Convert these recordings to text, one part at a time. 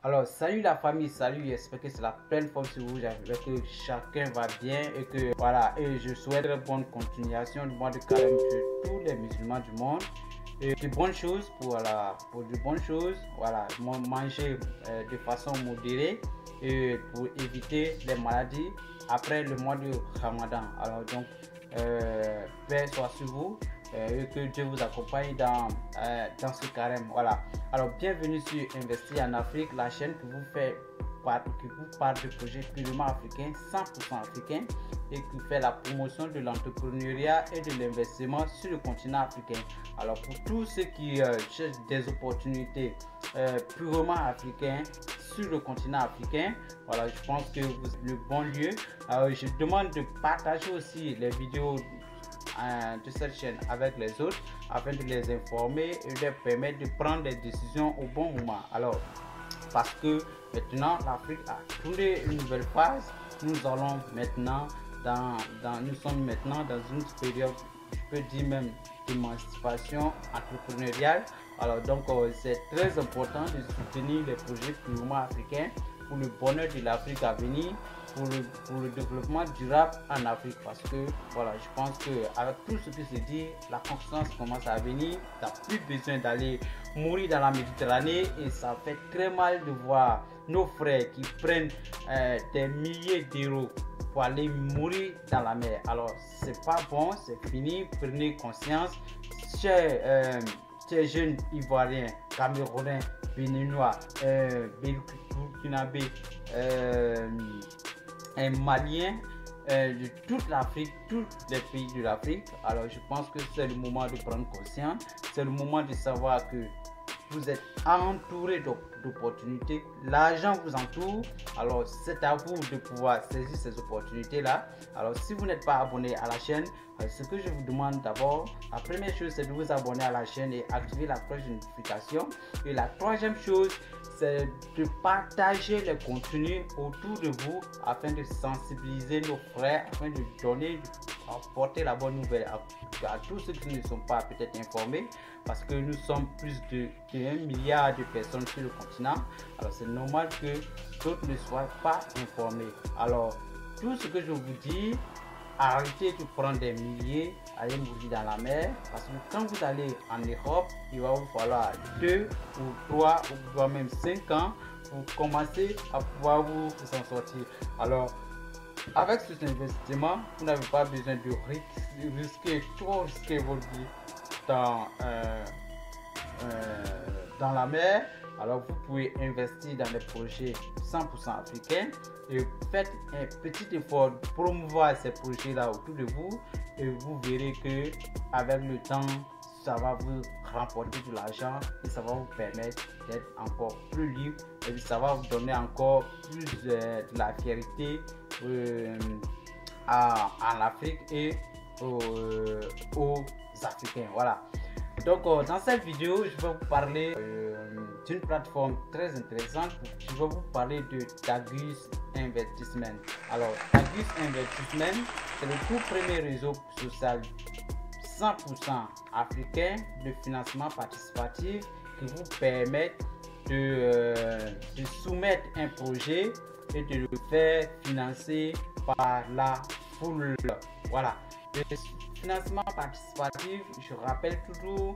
Alors, salut la famille, salut, j'espère que c'est la pleine forme sur vous, j'espère que chacun va bien et que voilà, et je souhaite une bonne continuation du mois de carême sur tous les musulmans du monde. Et de bonnes choses pour de bonnes choses, voilà, manger de façon modérée et pour éviter les maladies après le mois de Ramadan. Alors donc, paix soit sur vous et que Dieu vous accompagne dans ce carême. Voilà. Alors, bienvenue sur Investir en Afrique, la chaîne qui vous parle de projets purement africains, 100% africains et qui fait la promotion de l'entrepreneuriat et de l'investissement sur le continent africain. Alors, pour tous ceux qui cherchent des opportunités purement africaines sur le continent africain, voilà, je pense que vous êtes le bon lieu. Alors, je demande de partager aussi les vidéos de cette chaîne avec les autres afin de les informer et de leur permettre de prendre des décisions au bon moment. Alors, parce que maintenant l'Afrique a tourné une nouvelle phase, nous allons maintenant nous sommes maintenant dans une période, je peux dire même d'émancipation entrepreneuriale. Alors donc c'est très important de soutenir les projets purement africains pour le bonheur de l'Afrique à venir, pour le développement durable en Afrique, parce que voilà, je pense que avec tout ce qui se dit, la conscience commence à venir, tu n'as plus besoin d'aller mourir dans la Méditerranée et ça fait très mal de voir nos frères qui prennent des milliers d'euros pour aller mourir dans la mer. Alors c'est pas bon, c'est fini, prenez conscience, chers jeunes Ivoiriens, Camerounais, Béninois, Burkinabé, Maliens, de toute l'Afrique, tous les pays de l'Afrique. Alors je pense que c'est le moment de prendre conscience, c'est le moment de savoir que vous êtes entouré d'opportunités, l'argent vous entoure, alors c'est à vous de pouvoir saisir ces opportunités là. Alors si vous n'êtes pas abonné à la chaîne, ce que je vous demande d'abord, la première chose c'est de vous abonner à la chaîne et activer la cloche de notification, et la troisième chose c'est de partager les contenus autour de vous afin de sensibiliser nos frères, afin de donner, apporter la bonne nouvelle à tous ceux qui ne sont pas peut-être informés, parce que nous sommes plus de 1 milliard de personnes sur le continent. Alors c'est normal que d'autres ne soient pas informés. Alors tout ce que je vous dis, arrêtez de prendre des milliers, allez mourir dans la mer, parce que quand vous allez en Europe, il va vous falloir 2 ou 3 ou voire même 5 ans pour commencer à pouvoir vous en sortir. Alors avec cet investissement, vous n'avez pas besoin de trop risquer votre vie dans la mer. Alors vous pouvez investir dans des projets 100% africains et faites un petit effort de promouvoir ces projets là autour de vous, et vous verrez que avec le temps ça va vous remporter de l'argent et ça va vous permettre d'être encore plus libre, et ça va vous donner encore plus de la fierté en Afrique et aux Africains. Voilà. Donc dans cette vidéo, je vais vous parler d'une plateforme très intéressante. Je vais vous parler de Tagus Investment. Alors Tagus Investment, c'est le tout premier réseau social 100% africain de financement participatif qui vous permet de soumettre un projet et de le faire financer par la foule. Voilà. Le financement participatif, je rappelle toujours,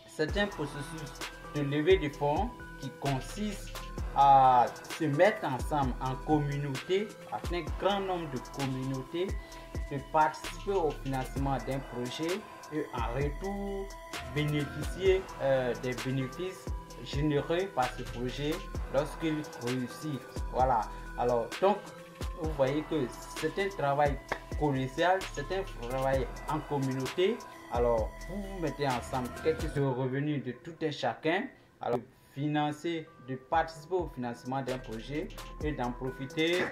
c'est un processus de levée de fonds qui consiste à se mettre ensemble en communauté, avec un grand nombre de communautés, de participer au financement d'un projet et en retour bénéficier des bénéfices générés par ce projet lorsqu'il réussit. Voilà. Alors donc vous voyez que c'est un travail colossal, c'est un travail en communauté. Alors vous vous mettez ensemble, quel que soit le revenu de tout un chacun, alors de participer au financement d'un projet et d'en profiter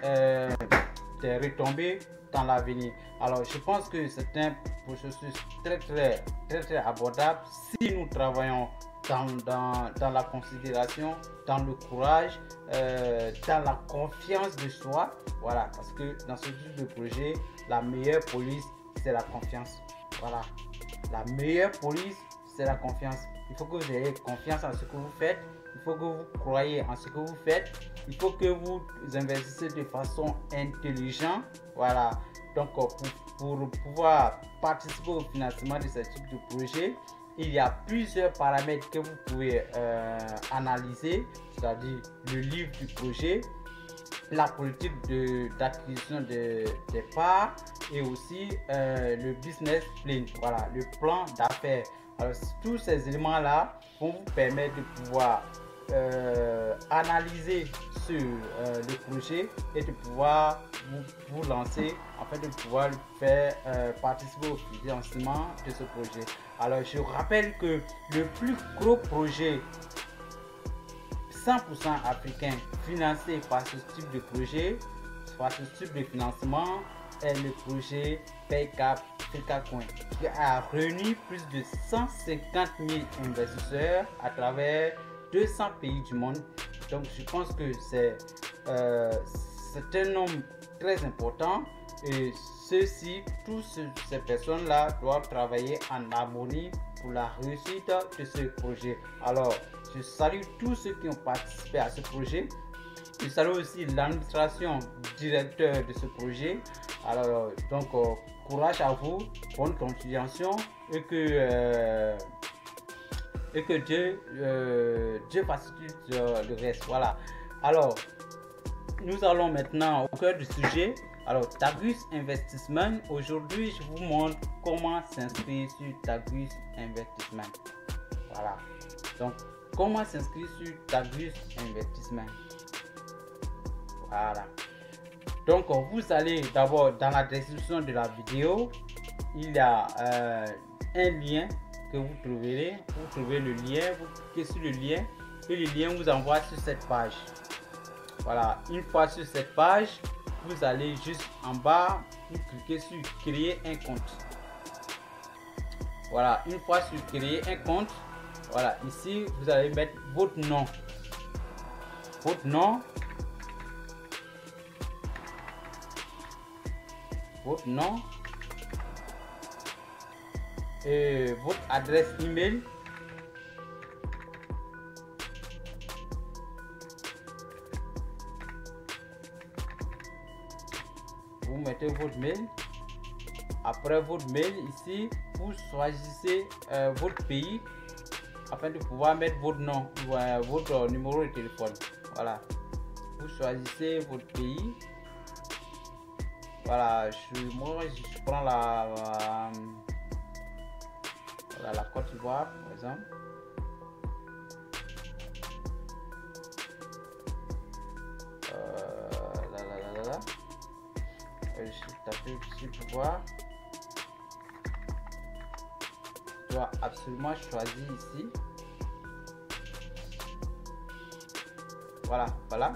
des retombées dans l'avenir. Alors je pense que c'est un processus très abordable si nous travaillons dans la considération, dans le courage, dans la confiance de soi. Voilà, parce que dans ce type de projet, la meilleure police, c'est la confiance. Voilà, la meilleure police, c'est la confiance. Il faut que vous ayez confiance en ce que vous faites. Il faut que vous croyez en ce que vous faites. Il faut que vous investissez de façon intelligente. Voilà. Donc, pour pouvoir participer au financement de ce type de projet, il y a plusieurs paramètres que vous pouvez analyser, c'est-à-dire le livre du projet, la politique d'acquisition des parts et aussi le business plan, voilà, le plan d'affaires. Alors, tous ces éléments-là vont vous permettre de pouvoir analyser sur le projet et de pouvoir vous lancer afin de pouvoir faire participer au financement de ce projet. Alors, je rappelle que le plus gros projet 100% africain financé par ce type de projet, par ce type de financement, est le projet PayCap Coin, qui a réuni plus de 150 000 investisseurs à travers 200 pays du monde. Donc je pense que c'est un nombre très important et toutes ces personnes-là doivent travailler en harmonie pour la réussite de ce projet. Alors, je salue tous ceux qui ont participé à ce projet. Je salue aussi l'administration directeur de ce projet. Alors, donc, courage à vous, bonne continuation et que Dieu facilite le reste. Voilà. Alors, nous allons maintenant au cœur du sujet. Alors, Tagus Investissement. Aujourd'hui, je vous montre comment s'inscrire sur Tagus Investissement. Voilà. Donc, comment s'inscrire sur Tagus Investissement. Voilà. Donc, vous allez d'abord dans la description de la vidéo. Il y a un lien que vous trouverez. Vous trouvez le lien, vous cliquez sur le lien et le lien vous envoie sur cette page. Voilà. Une fois sur cette page, vous allez juste en bas, vous cliquez sur créer un compte. Voilà. Une fois sur créer un compte, voilà, ici vous allez mettre votre nom. Votre nom. Votre nom. Et votre adresse email. Vous mettez votre mail. Après votre mail, ici, vous choisissez votre pays afin de pouvoir mettre votre nom, votre numéro de téléphone. Voilà. Vous choisissez votre pays. Voilà. Moi, je prends la Côte d'Ivoire, par exemple. Je tape ici pour voir. Je dois absolument choisir ici. Voilà, la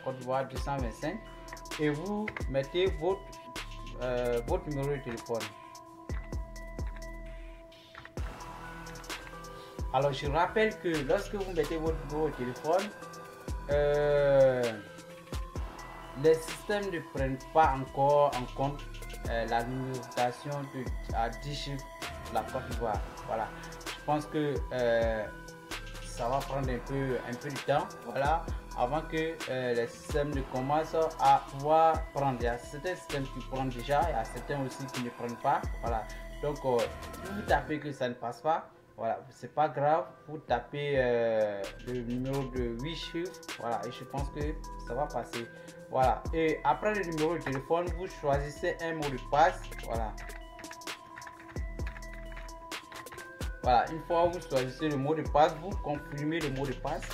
Côte d'Ivoire 225. Et vous mettez votre numéro de téléphone. Alors, je rappelle que lorsque vous mettez votre numéro de téléphone, les systèmes ne prennent pas encore en compte la numérotation à 10 chiffres de la Côte d'Ivoire. Voilà. Je pense que ça va prendre un peu de temps. Voilà. Avant que les systèmes ne commencent à pouvoir prendre. Il y a certains systèmes qui prennent déjà, il y a certains aussi qui ne prennent pas. Voilà. Donc, si vous tapez que ça ne passe pas, voilà, c'est pas grave. Vous tapez le numéro de 8 chiffres. Voilà, et je pense que ça va passer. Voilà. Et après le numéro de téléphone, vous choisissez un mot de passe. Voilà. Voilà. Une fois que vous choisissez le mot de passe, vous confirmez le mot de passe.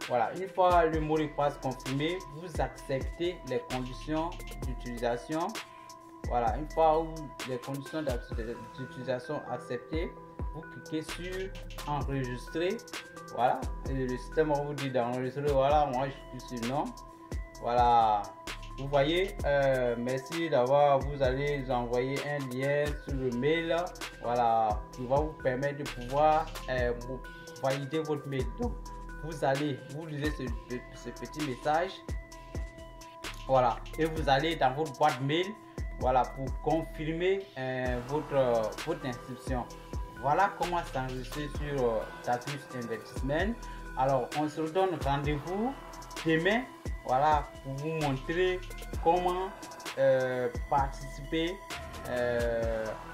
Voilà, une fois le mot de passe confirmé, vous acceptez les conditions d'utilisation. Voilà, une fois où les conditions d'utilisation acceptées, vous cliquez sur enregistrer. Voilà, et le système va vous dire d'enregistrer. Voilà, moi je clique sur non. Voilà, vous voyez, merci d'avoir. Vous allez envoyer un lien sur le mail. Voilà, qui va vous permettre de pouvoir valider votre mail. Donc, vous lisez ce petit message. Voilà, et vous allez dans votre boîte mail. Voilà, pour confirmer votre inscription. voilà comment s'enregistrer sur Tagus Investissement. Alors, on se donne rendez-vous demain, voilà, pour vous montrer comment participer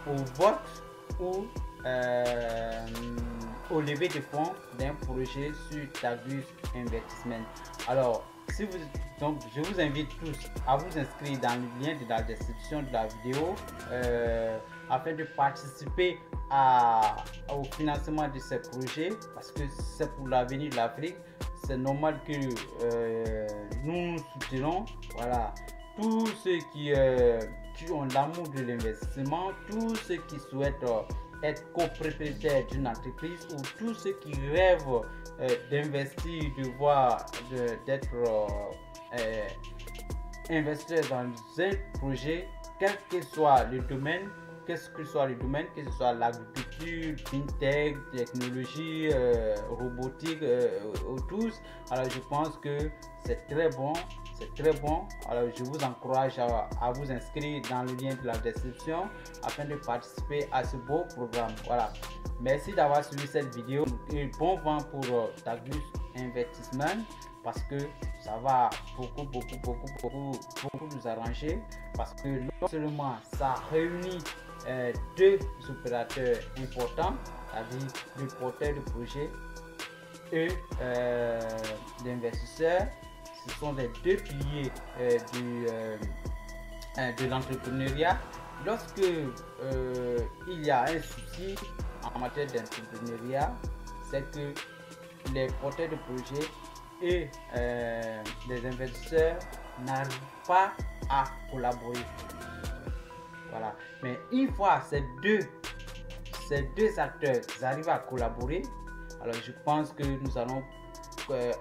au vote ou au lever de fonds d'un projet sur Tagus Investissement. Alors, donc, je vous invite tous à vous inscrire dans le lien de la description de la vidéo afin de participer au financement de ces projets, parce que c'est pour l'avenir de l'Afrique. C'est normal que nous soutenons, voilà, tous ceux qui ont l'amour de l'investissement, tous ceux qui souhaitent être copropriétaires d'une entreprise, ou tous ceux qui rêvent d'investir, d'être investisseurs dans un projet, quel que soit le domaine, que ce soit l'agriculture, fintech, technologie, robotique, ou tous. Alors je pense que c'est très bon. Alors je vous encourage à vous inscrire dans le lien de la description afin de participer à ce beau programme. Voilà. Merci d'avoir suivi cette vidéo et bon vent pour Tagus Investissement, parce que ça va beaucoup nous arranger, parce que non seulement ça réunit deux opérateurs importants, c'est-à-dire le porteur de projet et l'investisseur. Ce sont les deux piliers de l'entrepreneuriat. Lorsque il y a un souci en matière d'entrepreneuriat, c'est que les porteurs de projet et les investisseurs n'arrivent pas à collaborer. Voilà. Mais une fois ces deux acteurs arrivent à collaborer, alors je pense que nous allons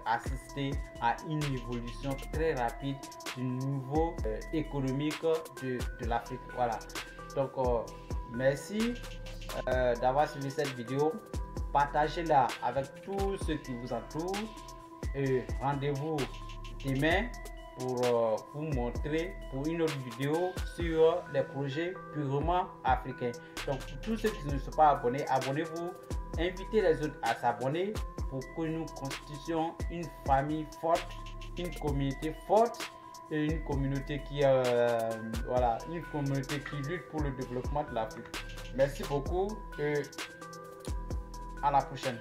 assister à une évolution très rapide du niveau économique de l'Afrique. Voilà. Donc merci d'avoir suivi cette vidéo. Partagez-la avec tous ceux qui vous entourent et rendez-vous demain pour vous montrer pour une autre vidéo sur les projets purement africains. Donc pour tous ceux qui ne sont pas abonnés, abonnez-vous, invitez les autres à s'abonner pour que nous constituions une famille forte, une communauté forte et une communauté qui lutte pour le développement de l'Afrique. Merci beaucoup et à la prochaine.